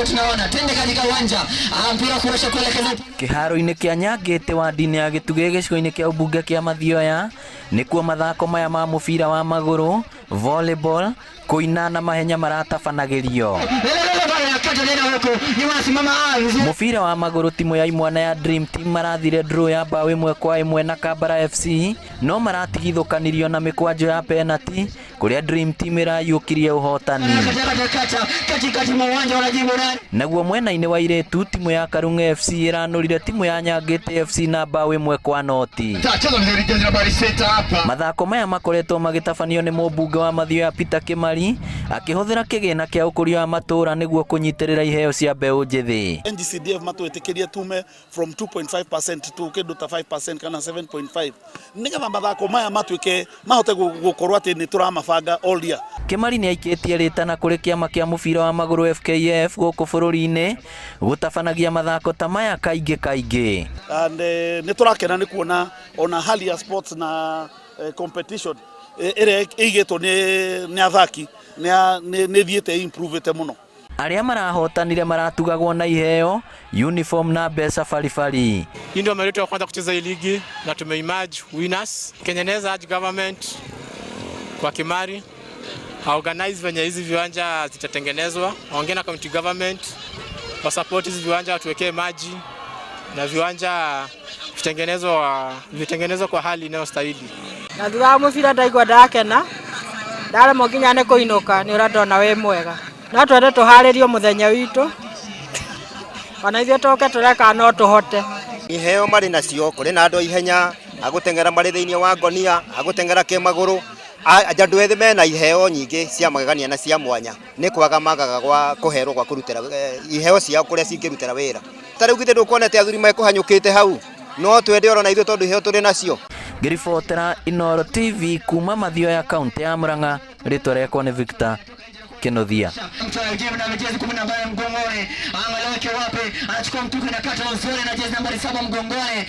ambavyo tunaona. Twende katika uwanja. Mpira kurusha kuelekeza kiharo-ini kia Nyangite wa ndini ya Gituge gicigo-ini kia ubunge kia Mathioya nikuo mathako maya ma mubira wa maguru, volleyball, kuina na mahenya maratafanagirio. Mubira wa maguru timu ya Imwana ya Dream Team marathire draw ya bao 1-1 na Kabara FC, no maratigithukanirio na mikwanjo ya penalty kuria Dream Team irayukirie uhotani. Naguo mwena-ini wa iretu timu ya Karunga FC iranurire timu ya Nyangite FC na bao 1-0. Mathako maya makoretwo magitafanio ni mubunge wa Mathioya Peter Kimari akihuthira kigina kia ukuria wa matura niguo kunyitirira iheo cia mbeu njithi. NGCDF matwitikirie tume from 2.5% to kindu ta 5% kana 7.5 nigetha mathako maya matwike mahote gukorwo ati ni turamabanga all year. Kimari ni aikitie ritana kuri kiama kia mubira wa maguru FKF guku bururi-ini gutafanagia mathako ta maya kaingi. And ni turakena ni kuona ona hali ya sports na competition ere igeto ni athaki ni thiete improvete muno. Aria marahotanire maratugagwo na iheo, uniform na mbeca baribari. Hii ndio mara yetu ya kwanza kucheza hii ligi na tumeemerge winners. Kenyeneza government kwa Kimari organize venye hizi viwanja zitatengenezwa, waongea na county government wa support hizi viwanja, watuwekee maji na viwanja vitengenezwa kwa hali inayostahili. Na thutha mubira ndaigua ndakena ndare moginya ne kuinuka ni uradona we mwega no twende tuharirio muthenya witu kana ithuĩ toke tureka no tuhote. Iheo mari nacio kuri na andu ihenya agutengera mari thiini wa ngonia agutengera kimaguru andu ethi mena iheo nyingi cia magegania na cia mwanya ni kwaga magaga gwa kuherwo gwa kurutira iheo cia kuria cingirutira wira tariu githe ndukuonete athuri mekuhanyukite hau no twende oro na ithuĩ tondu iheo turi nacio. Ngiribotera Inooro TV kuma Mathioya kaunti ya Murang'a, ritwa riakwa ni Victor Kinothia. Mgongoni, angalau wapi, anachukua mtuko na kata nzuri na jezi nambari 7 mgongoni.